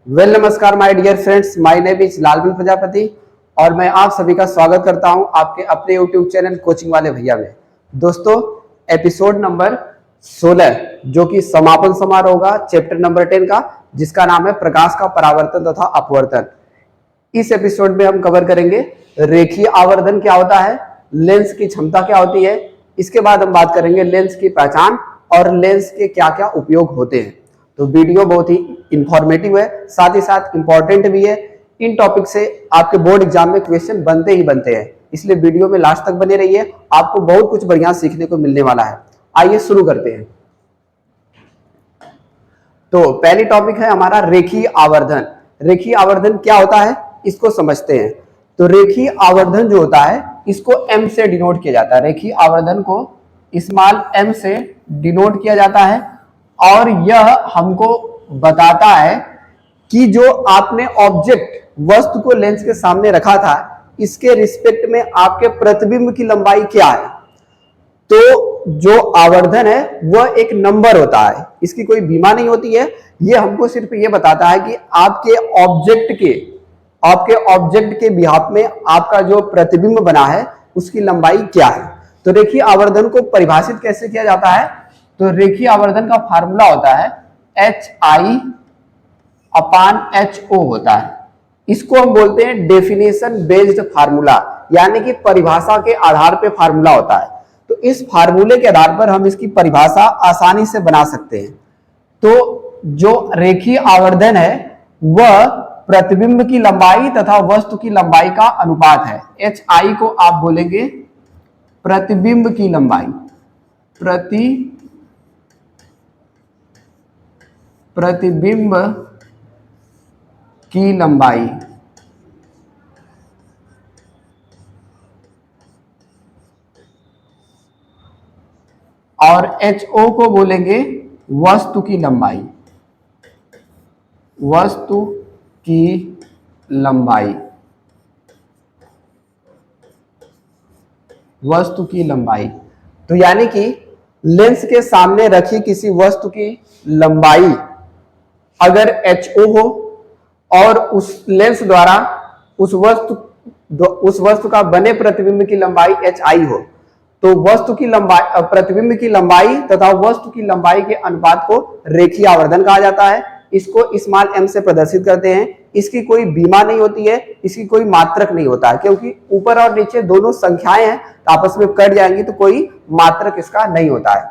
नमस्कार my dear friends, my name is Lalban Prajapati और मैं आप सभी का स्वागत करता हूं आपके अपने यूट्यूब चैनल कोचिंग वाले भैया में। दोस्तों, एपिसोड नंबर 16 जो कि समापन समारोह होगा चैप्टर नंबर 10 का, जिसका नाम है प्रकाश का परावर्तन तथा अपवर्तन। इस एपिसोड में हम कवर करेंगे रेखीय आवर्धन क्या होता है, लेंस की क्षमता क्या होती है, इसके बाद हम बात करेंगे लेंस की पहचान और लेंस के क्या क्या उपयोग होते हैं। तो वीडियो बहुत ही इंफॉर्मेटिव है, साथ ही साथ इंपॉर्टेंट भी है। इन टॉपिक से आपके बोर्ड एग्जाम में क्वेश्चन बनते ही बनते हैं, इसलिए वीडियो में लास्ट तक बने रहिए, आपको बहुत कुछ बढ़िया सीखने को मिलने वाला है। आइए शुरू करते हैं। तो पहली टॉपिक है हमारा रेखीय आवर्धन। रेखीय आवर्धन क्या होता है इसको समझते हैं। तो रेखीय आवर्धन जो होता है इसको m से डिनोट किया जाता है। रेखीय आवर्धन को स्मॉल m से डिनोट किया जाता है और यह हमको बताता है कि जो आपने ऑब्जेक्ट वस्तु को लेंस के सामने रखा था, इसके रिस्पेक्ट में आपके प्रतिबिंब की लंबाई क्या है। तो जो आवर्धन है वह एक नंबर होता है, इसकी कोई बीमा नहीं होती है। यह हमको सिर्फ ये बताता है कि आपके ऑब्जेक्ट के बिहाफ में आपका जो प्रतिबिंब बना है उसकी लंबाई क्या है। तो रेखीय आवर्धन को परिभाषित कैसे किया जाता है, तो रेखीय आवर्धन का फार्मूला होता है HI/HO होता है। इसको हम बोलते हैं डेफिनेशन बेस्ड फार्मूला, यानी कि परिभाषा के आधार पे फार्मूला होता है। तो इस फार्मूले के आधार पर हम इसकी परिभाषा आसानी से बना सकते हैं। तो जो रेखीय आवर्धन है वह प्रतिबिंब की लंबाई तथा वस्तु की लंबाई का अनुपात है। HI को आप बोलेंगे प्रतिबिंब की लंबाई, प्रतिबिंब की लंबाई, और HO को बोलेंगे वस्तु की लंबाई, वस्तु की लंबाई, वस्तु की लंबाई। तो यानी कि लेंस के सामने रखी किसी वस्तु की लंबाई अगर HO हो और उस लेंस द्वारा उस वस्तु का बने प्रतिबिंब की लंबाई HI हो, तो वस्तु की लंबाई, प्रतिबिंब की लंबाई तथा वस्तु की लंबाई के अनुपात को रेखीय आवर्धन कहा जाता है। इसको स्मॉल m से प्रदर्शित करते हैं। इसकी कोई बीमा नहीं होती है, इसकी कोई मात्रक नहीं होता है, क्योंकि ऊपर और नीचे दोनों संख्याएं हैं तो आपस में कट जाएंगी, तो कोई मात्रक इसका नहीं होता है।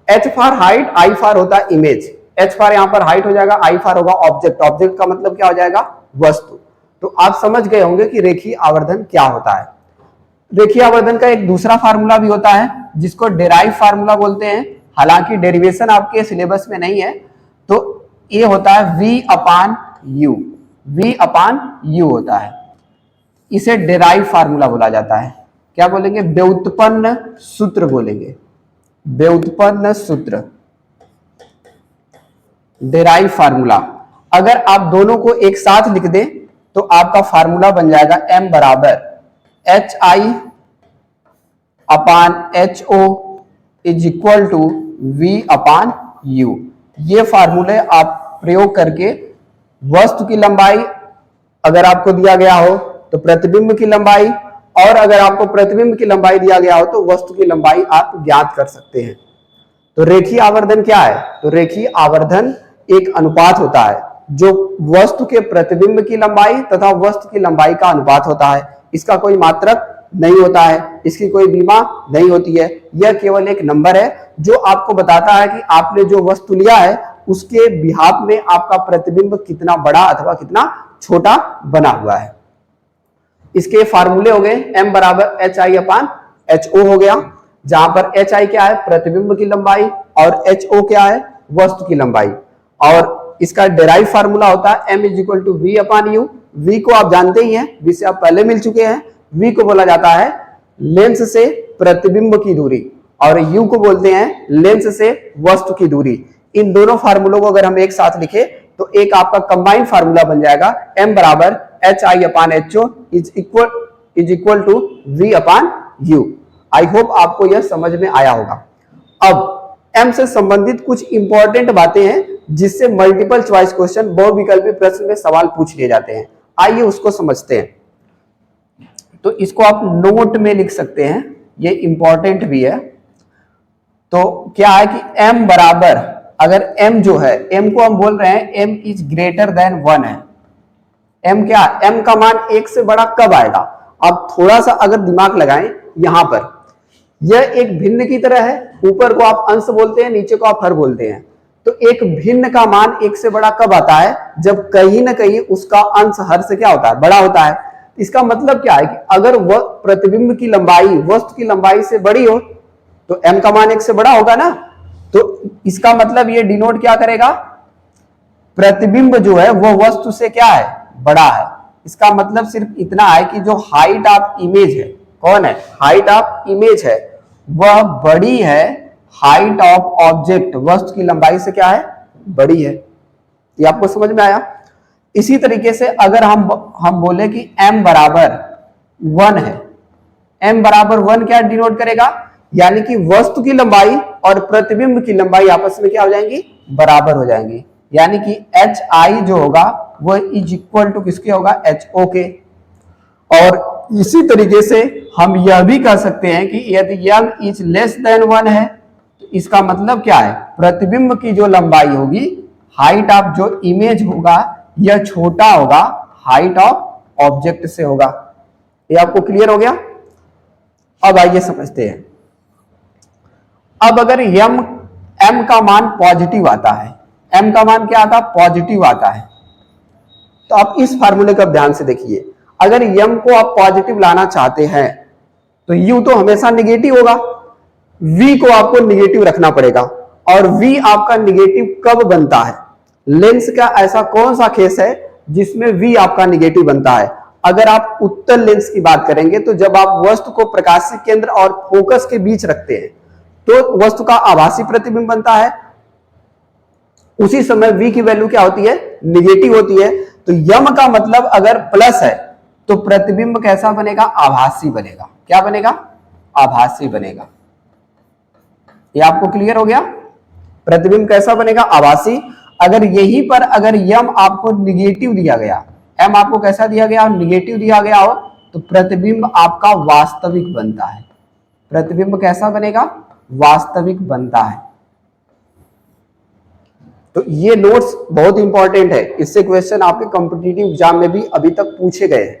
H for height, I for होता है इमेज। H फॉर यहाँ पर हाइट हो जाएगा, I फॉर होगा ऑब्जेक्ट। ऑब्जेक्ट का मतलब क्या हो जाएगा, वस्तु। तो आप समझ गए होंगे कि रेखीय आवर्धन क्या होता है। रेखीय आवर्धन का एक दूसरा फार्मूला भी होता है जिसको डेराइव फार्मूला बोलते हैं। हालांकि डेरिवेशन आपके सिलेबस में नहीं है, तो ये होता है V/U। V/U होता है, इसे डेराइव फार्मूला बोला जाता है। क्या बोलेंगे, व्युत्पन्न सूत्र बोलेंगे, व्युत्पन्न सूत्र, डेराइव फार्मूला। अगर आप दोनों को एक साथ लिख दें तो आपका फार्मूला बन जाएगा M बराबर HI/HO is equal to V/U। ये फार्मूले आप प्रयोग करके वस्तु की लंबाई अगर आपको दिया गया हो तो प्रतिबिंब की लंबाई, और अगर आपको प्रतिबिंब की लंबाई दिया गया हो तो वस्तु की लंबाई आप ज्ञात कर सकते हैं। तो रेखीय आवर्धन क्या है, तो रेखीय आवर्धन एक अनुपात होता है जो वस्तु के प्रतिबिंब की लंबाई तथा वस्तु की लंबाई का अनुपात होता है। इसका कोई मात्रक नहीं होता है, इसकी कोई बीमा नहीं होती है। यह केवल एक नंबर है जो आपको बताता है कि आपने जो वस्तु लिया है उसके बिहाफ में आपका प्रतिबिंब कितना बड़ा अथवा कितना छोटा बना हुआ है। इसके फार्मूले हो गए M बराबर HI/HO हो गया, जहां पर HI क्या है, प्रतिबिंब की लंबाई, और HO क्या है, वस्तु की लंबाई। और इसका डेराइव फार्मूला होता है M is equal to V/U। V को आप जानते ही हैं, V से आप पहले मिल चुके हैं। V को बोला जाता है लेंस से प्रतिबिंब की दूरी, और U को बोलते हैं लेंस से वस्तु की दूरी। इन दोनों फार्मूलों को अगर हम एक साथ लिखे तो एक आपका कंबाइंड फार्मूला बन जाएगा M बराबर HI/HO is equal to V/U। I hope आपको यह समझ में आया होगा। अब M से संबंधित कुछ इंपॉर्टेंट बातें हैं जिससे मल्टीपल चॉइस क्वेश्चन, बहुविकल्पी प्रश्न में सवाल पूछ लिए जाते हैं। आइए उसको समझते हैं। तो इसको आप नोट में लिख सकते हैं, ये इंपॉर्टेंट भी है। तो क्या है कि m बराबर, अगर m जो है, m को हम बोल रहे हैं m इज ग्रेटर देन 1 है। m क्या, m का मान 1 से बड़ा कब आएगा? आप थोड़ा सा अगर दिमाग लगाएं, यहां पर यह एक भिन्न की तरह है, ऊपर को आप अंश बोलते हैं, नीचे को आप हर बोलते हैं। तो एक भिन्न का मान 1 से बड़ा कब आता है? जब कहीं ना कहीं उसका अंश हर से क्या होता है, बड़ा होता है। इसका मतलब क्या है कि अगर वह प्रतिबिंब की लंबाई वस्तु की लंबाई से बड़ी हो तो m का मान 1 से बड़ा होगा ना। तो इसका मतलब ये डिनोट क्या करेगा, प्रतिबिंब जो है वो वस्तु से क्या है, बड़ा है। इसका मतलब सिर्फ इतना है कि जो हाइट ऑफ इमेज है, कौन है, हाइट ऑफ इमेज है, वह बड़ी है हाइट ऑफ ऑब्जेक्ट, वस्तु की लंबाई से क्या है, बड़ी है। ये आपको समझ में आया? इसी तरीके से अगर हम बोले कि m बराबर 1 है, m बराबर 1 क्या डिनोट करेगा, यानी कि वस्तु की लंबाई और प्रतिबिंब की लंबाई आपस में क्या हो जाएंगी, बराबर हो जाएंगी। यानी कि hi जो होगा वो इज इक्वल टू किसके होगा, ho के। और इसी तरीके से हम यह भी कह सकते हैं कि यदि m इज लेस देन 1 है तो इसका मतलब क्या है, प्रतिबिंब की जो लंबाई होगी, हाइट ऑफ जो इमेज होगा, यह छोटा होगा हाइट ऑफ ऑब्जेक्ट से होगा। ये आपको क्लियर हो गया? अब आइए समझते हैं। अब अगर m का मान पॉजिटिव आता है, m का मान क्या आता है, पॉजिटिव आता है, तो आप इस फार्मूले को ध्यान से देखिए। अगर m को आप पॉजिटिव लाना चाहते हैं तो u तो हमेशा निगेटिव होगा, v को आपको निगेटिव रखना पड़ेगा। और v आपका निगेटिव कब बनता है, लेंस का ऐसा कौन सा केस है जिसमें v आपका निगेटिव बनता है? अगर आप उत्तल लेंस की बात करेंगे तो जब आप वस्तु को प्रकाशीय केंद्र और फोकस के बीच रखते हैं तो वस्तु का आभासी प्रतिबिंब बनता है, उसी समय v की वैल्यू क्या होती है, निगेटिव होती है। तो m का मतलब अगर प्लस है तो प्रतिबिंब कैसा बनेगा, आभासी बनेगा। क्या बनेगा, आभासी बनेगा। ये आपको क्लियर हो गया? प्रतिबिंब कैसा बनेगा, आभासी। अगर यहीं पर अगर m आपको निगेटिव दिया गया, m आपको कैसा दिया गया, निगेटिव दिया गया हो, तो प्रतिबिंब आपका वास्तविक बनता है। प्रतिबिंब कैसा बनेगा, वास्तविक बनता है। तो ये नोट्स बहुत इंपॉर्टेंट है, इससे क्वेश्चन आपके कॉम्पिटिटिव एग्जाम में भी अभी तक पूछे गए हैं,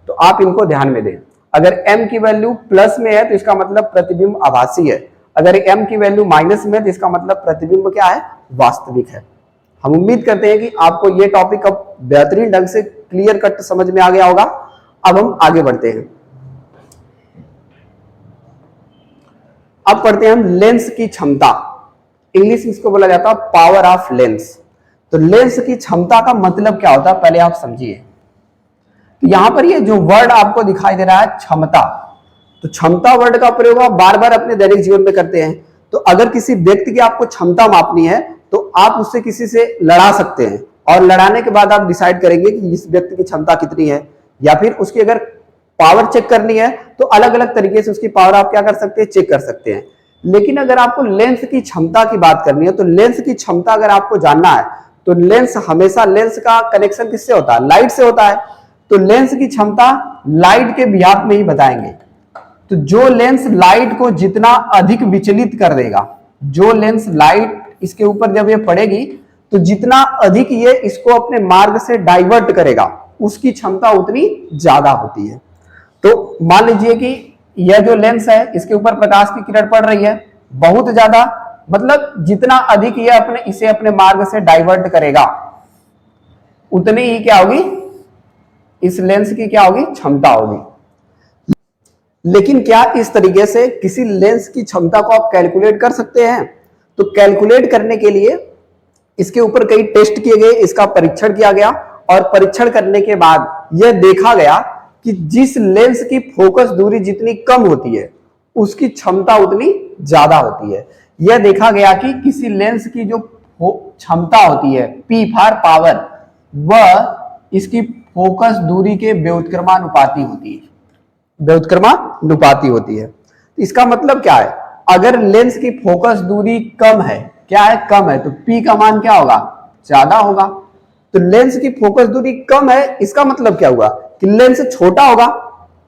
तो आप इनको ध्यान में दें। अगर m की वैल्यू प्लस में है तो इसका मतलब प्रतिबिंब आभासी है, अगर m की वैल्यू माइनस में है तो इसका मतलब प्रतिबिंब क्या है, वास्तविक है। हम उम्मीद करते हैं कि आपको ये टॉपिक अब बेहतरीन ढंग से क्लियर कट समझ में आ गया होगा। अब हम आगे बढ़ते हैं। अब पढ़ते हैं हम लेंस की क्षमता। इंग्लिश में इसको बोला जाता है पावर ऑफ लेंस। तो लेंस की क्षमता का मतलब क्या होता है, पहले आप समझिए। तो यहां पर ये जो वर्ड आपको दिखाई दे रहा है क्षमता, तो क्षमता वर्ड का प्रयोग आप बार बार अपने दैनिक जीवन में करते हैं। तो अगर किसी व्यक्ति की आपको क्षमता मापनी है तो आप उससे किसी से लड़ा सकते हैं, और लड़ाने के बाद आप डिसाइड करेंगे कि इस व्यक्ति की क्षमता कितनी है। या फिर उसकी अगर पावर चेक करनी है तो अलग अलग तरीके से उसकी पावर आप क्या कर सकते हैं, चेक कर सकते हैं। लेकिन अगर आपको लेंस की क्षमता की बात करनी है तो लेंस की क्षमता अगर आपको जानना है तो लेंस हमेशा, लेंस का कनेक्शन किससे होता है, लाइट से होता है। तो लेंस की क्षमता लाइट के बिहाफ में ही बताएंगे। तो जो लेंस लाइट को जितना अधिक विचलित कर देगा, जो लेंस लाइट इसके ऊपर जब ये पड़ेगी तो जितना अधिक ये इसको अपने मार्ग से डाइवर्ट करेगा, उसकी क्षमता उतनी ज्यादा होती है। तो मान लीजिए कि यह जो लेंस है इसके ऊपर प्रकाश की किरण पड़ रही है बहुत ज्यादा, मतलब जितना अधिक ये इसे अपने मार्ग से डाइवर्ट करेगा उतनी ही क्या होगी, इस लेंस की क्या होगी, क्षमता होगी। लेकिन क्या इस तरीके से किसी लेंस की क्षमता को आप कैलकुलेट कर सकते हैं? तो कैलकुलेट करने के लिए इसके ऊपर कई टेस्ट किए गए, इसका परीक्षण किया गया, और परीक्षण करने के बाद यह देखा गया कि जिस लेंस की फोकस दूरी जितनी कम होती है उसकी क्षमता उतनी ज्यादा होती है। यह देखा गया कि किसी लेंस की जो क्षमता होती है, P फॉर पावर, वह इसकी फोकस दूरी के व्युत्क्रमानुपाती होती है, व्युत्क्रमानुपाती होती है। इसका मतलब क्या है, अगर लेंस की फोकस दूरी कम है क्या है, कम है, तो P का मान क्या होगा, ज्यादा होगा। तो लेंस की फोकस दूरी कम है, इसका मतलब क्या हुआ कि लेंस छोटा होगा।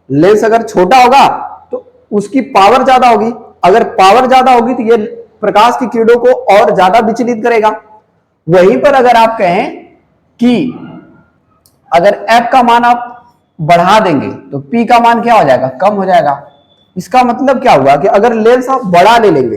लेंस अगर छोटा होगा तो उसकी पावर ज्यादा होगी, अगर पावर ज्यादा होगी तो ये प्रकाश की किरणों को और ज्यादा विचलित करेगा। वहीं पर अगर आप कहें कि अगर F का मान आप बढ़ा देंगे तो P का मान क्या हो जाएगा, कम हो जाएगा। इसका मतलब क्या हुआ कि अगर लेंस आप बड़ा ले लेंगे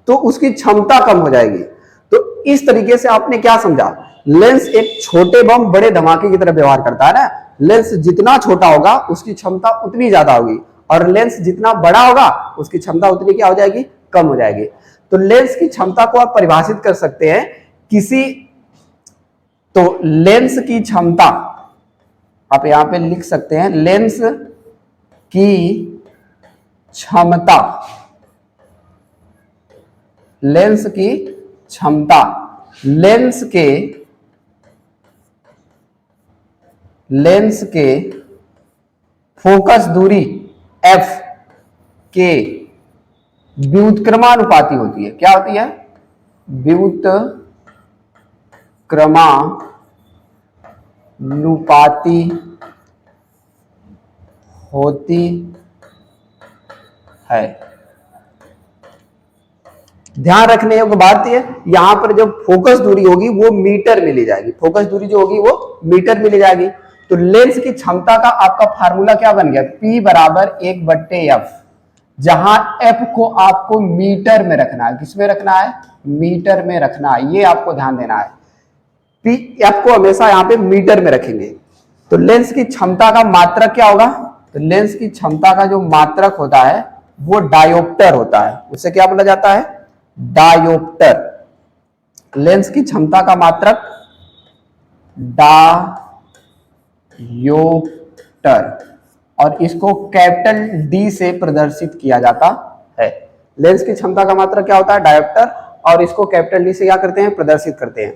तो उसकी क्षमता कम हो जाएगी। तो इस तरीके से आपने क्या समझा, लेंस एक छोटे बम बड़े धमाके की तरह व्यवहार करता है ना। लेंस जितना छोटा होगा उसकी क्षमता उतनी ज्यादा होगी, और लेंस जितना बड़ा होगा उसकी क्षमता उतनी क्या हो जाएगी, कम हो जाएगी। तो लेंस की क्षमता को आप परिभाषित कर सकते हैं किसी, तो लेंस की क्षमता आप यहां पे लिख सकते हैं, लेंस की क्षमता, लेंस की क्षमता लेंस के फोकस दूरी F के व्युत्क्रमानुपाती होती है। क्या होती है, व्युत्क्रमानुपाती होती है। ध्यान रखने योग्य बात है, यहां पर जो फोकस दूरी होगी वो मीटर में ली जाएगी, फोकस दूरी जो होगी वो मीटर में ली जाएगी। तो लेंस की क्षमता का आपका फार्मूला क्या बन गया, P बराबर 1/F, जहां F को आपको मीटर में रखना है। किसमें रखना है, मीटर में रखना है, ये आपको ध्यान देना है। F को हमेशा यहां पे मीटर में रखेंगे। तो लेंस की क्षमता का मात्रक क्या होगा, तो लेंस की क्षमता का जो मात्रक होता है वो डायोप्टर होता है। उसे क्या बोला जाता है, डायोप्टर। लेंस की क्षमता का मात्रक डायोप्टर, और इसको कैपिटल D से प्रदर्शित किया जाता है। लेंस की क्षमता का मात्रक क्या होता है, डायोप्टर, और इसको कैपिटल D से क्या करते हैं, प्रदर्शित करते हैं।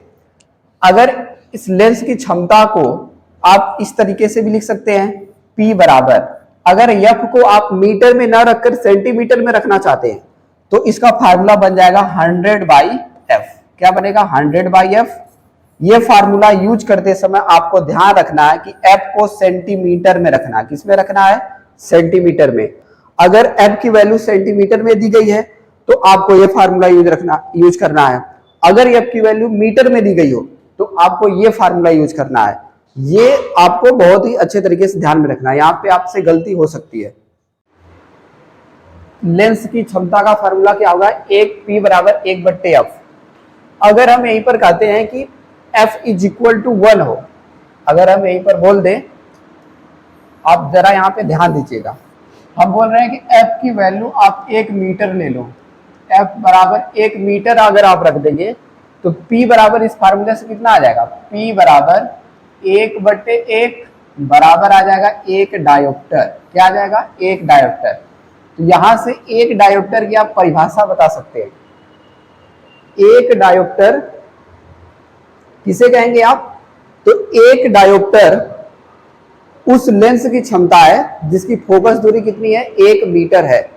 अगर इस लेंस की क्षमता को आप इस तरीके से भी लिख सकते हैं, P बराबर, अगर F को आप मीटर में ना रखकर सेंटीमीटर में रखना चाहते हैं तो इसका फार्मूला बन जाएगा 100/F। क्या बनेगा, 100/F। ये फार्मूला यूज करते समय आपको ध्यान रखना है कि F को सेंटीमीटर में रखना है। किसमें रखना है, सेंटीमीटर में। अगर F की वैल्यू सेंटीमीटर में दी गई है तो आपको ये फार्मूला यूज करना है। अगर F की वैल्यू मीटर में दी गई हो तो आपको ये फार्मूला यूज करना है। ये आपको बहुत ही अच्छे तरीके से ध्यान में रखना है, यहां पे आपसे गलती हो सकती है। लेंस की क्षमता का फार्मूला क्या होगा, P बराबर 1/F। अगर हम यहीं पर कहते हैं कि F = 1 हो, अगर हम यहीं पर बोल दें, आप जरा यहां पे ध्यान दीजिएगा, हम बोल रहे हैं कि F की वैल्यू आप 1 मीटर ले लो, F बराबर 1 मीटर अगर आप रख देंगे तो P बराबर इस फार्मूले से कितना आ जाएगा, P बराबर 1/1 बराबर आ जाएगा 1 डायोप्टर। क्या आ जाएगा, 1 डायोप्टर। तो यहां से 1 डायोप्टर की आप परिभाषा बता सकते हैं। 1 डायोप्टर किसे कहेंगे आप, तो 1 डायोप्टर उस लेंस की क्षमता है जिसकी फोकस दूरी कितनी है, 1 मीटर है।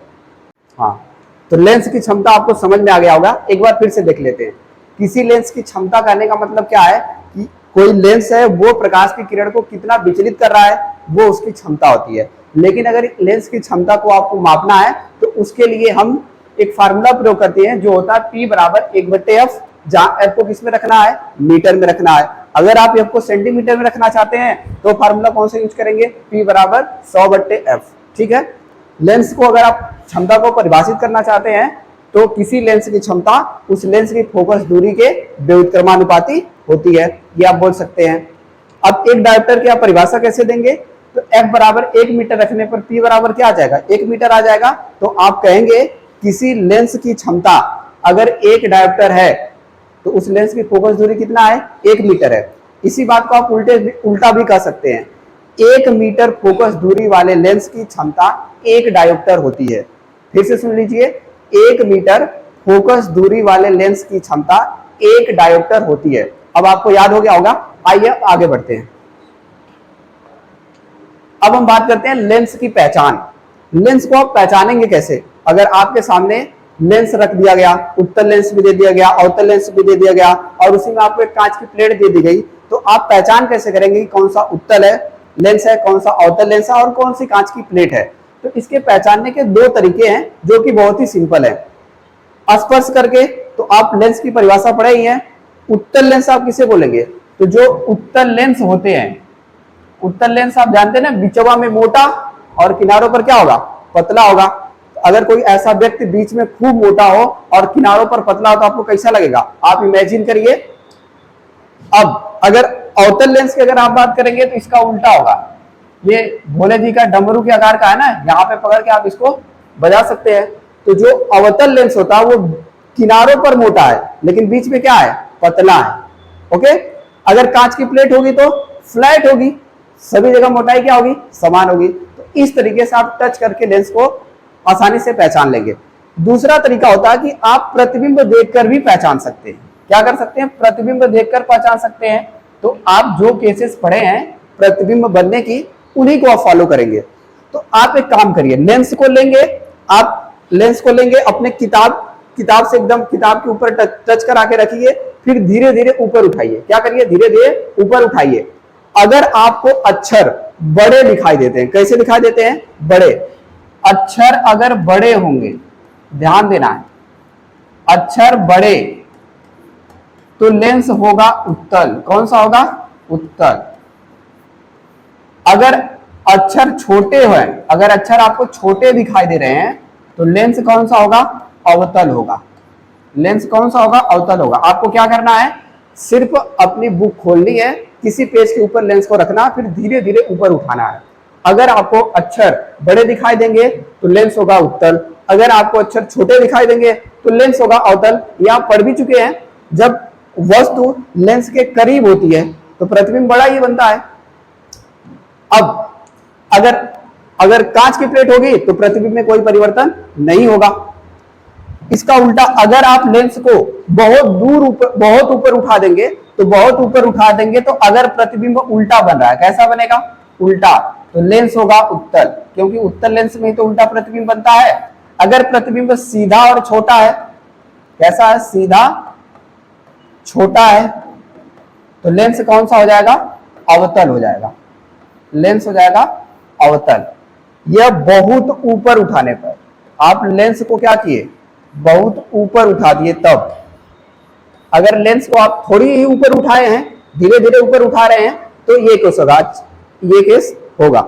हाँ, तो लेंस की क्षमता आपको समझ में आ गया होगा। एक बार फिर से देख लेते हैं। किसी लेंस की क्षमता कहने का मतलब क्या है कि कोई लेंस है वो प्रकाश की किरण को कितना विचलित कर रहा है, वो उसकी क्षमता होती है। लेकिन अगर लेंस की क्षमता को आपको मापना है तो उसके लिए हम एक फार्मूला प्रयोग करते हैं जो होता है P बराबर 1/F, जहां F को किस में रखना है, मीटर में रखना है। अगर आप F को सेंटीमीटर में रखना चाहते हैं तो फार्मूला कौन सा यूज करेंगे, P बराबर 100/F। ठीक है। लेंस को अगर आप क्षमता को परिभाषित करना चाहते हैं तो किसी लेंस की क्षमता उस लेंस की फोकस दूरी के व्युत्क्रमानुपाती होती है, ये आप बोल सकते हैं। अब एक डायोप्टर की आप परिभाषा कैसे देंगे, तो F बराबर 1 मीटर रखने पर P बराबर क्या आ जाएगा, 1 मीटर आ जाएगा। तो आप कहेंगे किसी लेंस की क्षमता अगर 1 डायोप्टर है तो उस लेंस की फोकस दूरी कितना है, 1 मीटर है। इसी बात को आप उल्टा भी कह सकते हैं, 1 मीटर फोकस दूरी वाले लेंस की क्षमता 1 डायोप्टर होती है। फिर से सुन लीजिए, 1 मीटर फोकस दूरी वाले लेंस की क्षमता 1 डायोप्टर होती है। अब आपको याद हो गया होगा। आइए आगे बढ़ते हैं। अब हम बात करते हैं लेंस की पहचान। लेंस को आप पहचानेंगे कैसे, अगर आपके सामने लेंस रख दिया गया, उत्तल लेंस भी दे दिया गया, अवतल लेंस भी दे दिया गया, और उसी में आपको एक कांच की प्लेट दे दी गई, तो आप पहचान कैसे करेंगे कि कौन सा उत्तल है लेंस है, कौन सा अवतल लेंस है और कौन सी कांच की प्लेट है? तो इसके पहचानने के दो तरीके हैं जो कि बहुत ही सिंपल है। स्पर्श करके तो आप लेंस की परिभाषा पढ़े ही है। उत्तल लेंस आप किसे बोलेंगे? तो जो उत्तल लेंस होते हैं, उत्तल लेंस आप जानते हैं ना, बिचवा में मोटा और किनारों पर क्या होगा? पतला होगा। अगर कोई ऐसा व्यक्ति बीच में खूब मोटा हो और किनारों पर पतला हो तो आपको कैसा लगेगा? आप इमेजिन करिए। अब अगर अवतल लेंस की अगर आप बात करेंगे तो इसका उल्टा होगा। ये भोले जी का डमरू के आकार का है ना, यहाँ पे पकड़ के आप इसको बजा सकते हैं। तो जो अवतल लेंस होता है वो किनारों पर मोटा है लेकिन बीच में क्या है? पतला है। ओके। अगर कांच की प्लेट होगी तो फ्लैट होगी, सभी जगह मोटाई क्या होगी? समान होगी। तो इस तरीके से आप टच करके लेंस को आसानी से पहचान लेंगे। दूसरा तरीका होता है कि आप प्रतिबिंब देखकर भी पहचान सकते हैं। क्या कर सकते हैं? प्रतिबिंब देखकर पहचान सकते हैं। तो आप जो केसेस पढ़े हैं प्रतिबिंब बनने की, उन्हीं को आप फॉलो करेंगे। तो आप एक काम करिए, लेंस को लेंगे, आप लेंस को लेंगे अपने किताब से एकदम किताब के ऊपर टच करा के रखिए, फिर धीरे धीरे ऊपर उठाइए। क्या करिए? धीरे धीरे ऊपर उठाइए। अगर आपको अक्षर बड़े दिखाई देते हैं, कैसे दिखाई देते हैं? बड़े अक्षर अगर बड़े होंगे, ध्यान देना है, अक्षर बड़े तो लेंस होगा उत्तल। कौन सा होगा? उत्तल। अगर अक्षर छोटे हैं, अगर अक्षर आपको छोटे दिखाई दे रहे हैं तो लेंस कौन सा होगा? अवतल होगा। लेंस कौन सा होगा? अवतल होगा। आपको क्या करना है? सिर्फ अपनी बुक खोलनी है, किसी पेज के ऊपर लेंस को रखना, फिर धीरे धीरे ऊपर उठाना है। अगर आपको अक्षर बड़े दिखाई देंगे तो लेंस होगा उत्तल, अगर आपको अक्षर छोटे दिखाई देंगे तो लेंस होगा अवतल। ये आप पढ़ भी चुके हैं। जब वस्तु लेंस के करीब होती है तो प्रतिबिंब बड़ा ही बनता है। अब अगर कांच की प्लेट होगी तो प्रतिबिंब में कोई परिवर्तन नहीं होगा। इसका उल्टा, अगर आप लेंस को बहुत ऊपर उठा देंगे तो अगर प्रतिबिंब उल्टा बन रहा है, कैसा बनेगा? उल्टा, तो लेंस होगा उत्तल, क्योंकि उत्तल लेंस में ही तो उल्टा प्रतिबिंब बनता है। अगर प्रतिबिंब सीधा और छोटा है, कैसा है? सीधा छोटा है, तो लेंस कौन सा हो जाएगा? अवतल हो जाएगा। लेंस हो जाएगा अवतल। यह बहुत ऊपर उठाने पर, आप लेंस को क्या किए? बहुत ऊपर उठा दिए तब। अगर लेंस को आप थोड़ी ही ऊपर उठाए हैं, धीरे धीरे ऊपर उठा रहे हैं, तो ये केस होगा।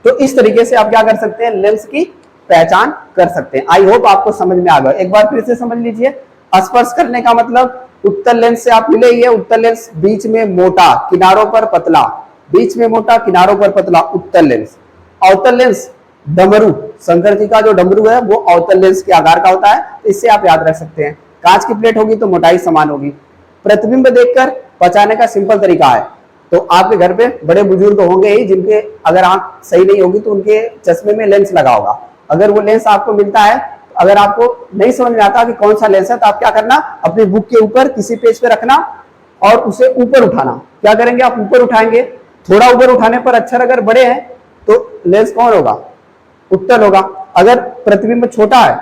तो इस तरीके से आप क्या कर सकते हैं? लेंस की पहचान कर सकते हैं। आई होप आपको समझ में आ गया। एक बार फिर से समझ लीजिए। स्पर्श करने का मतलब, उत्तल लेंस से आप मिले ही है। उत्तल लेंस बीच में मोटा, किनारों पर पतला, बीच में मोटा, किनारों पर पतला, उत्तल लेंस। अवतल लेंस डमरू, शंकर जी का जो डमरू है वो अवतल लेंस के आकार का होता है। इससे आप याद रख सकते हैं। कांच की प्लेट होगी तो मोटाई समान होगी। प्रतिबिंब देखकर पहचानने का सिंपल तरीका है। तो आपके घर पे बड़े बुजुर्ग होंगे ही जिनके अगर आंख सही नहीं होगी तो उनके चश्मे में लेंस लगा होगा। अगर वो लेंस आपको मिलता है, अगर आपको नहीं समझ में आता कि कौन सा लेंस है, तो आप क्या करना? अपनी बुक के ऊपर किसी पेज पे रखना और उसे ऊपर उठाना। क्या करेंगे? आप ऊपर उठाएंगे। थोड़ा ऊपर उठाने पर अक्षर अगर बड़े हैं तो लेंस कौन होगा? उत्तल होगा। अगर प्रतिबिंब छोटा है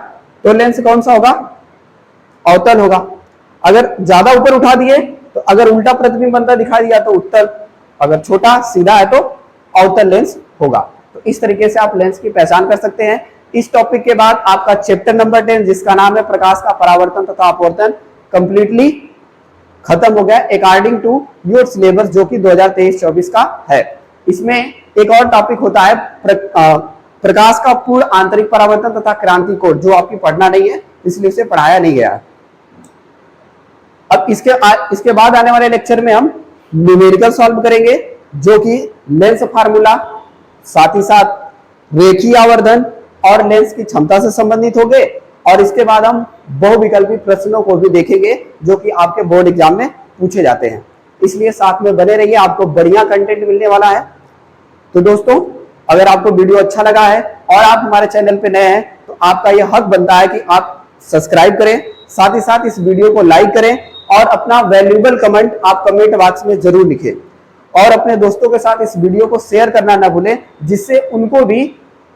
तो लेंस कौन सा होगा? अवतल होगा। अगर ज्यादा ऊपर उठा दिए तो अगर उल्टा प्रतिबिंब बनता दिखाई दिया तो उत्तल, अगर छोटा सीधा है तो अवतल लेंस होगा। तो इस तरीके से आप लेंस की पहचान कर सकते हैं। इस टॉपिक के बाद आपका चैप्टर नंबर 10 जिसका नाम है प्रकाश का परावर्तन तथा अपवर्तन कंप्लीटली खत्म हो गया अकॉर्डिंग टू योर सिलेबस, जो कि 2023-24 का है। इसमें एक और टॉपिक होता है प्रकाश का पूर्ण आंतरिक परावर्तन तथा क्रांति कोण, जो आपकी पढ़ना नहीं है इसलिए उसे पढ़ाया नहीं गया है। अब इसके बाद आने वाले लेक्चर में हम न्यूमेरिकल सॉल्व करेंगे, जो कि लेंस फार्मूला, साथ ही साथ रेखीय आवर्धन और लेंस की क्षमता से संबंधित होंगे। और इसके बाद हम बहुविकल्पी प्रश्नों को भी देखेंगे जो कि आपके बोर्ड एग्जाम में पूछे जाते हैं। इसलिए साथ में बने रहिए, आपको बढ़िया कंटेंट मिलने वाला है। तो दोस्तों, अगर आपको वीडियो अच्छा लगा है और आप हमारे चैनल पे नए हैं तो आपका यह हक बनता है कि आप सब्सक्राइब करें, साथ ही साथ इस वीडियो को लाइक करें और अपना वैल्यूएबल कमेंट आप कमेंट बॉक्स में जरूर लिखें। और अपने दोस्तों के साथ इस वीडियो को शेयर करना ना भूलें, जिससे उनको भी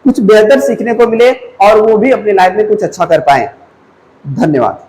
कुछ बेहतर सीखने को मिले और वो भी अपनी लाइफ में कुछ अच्छा कर पाए। धन्यवाद।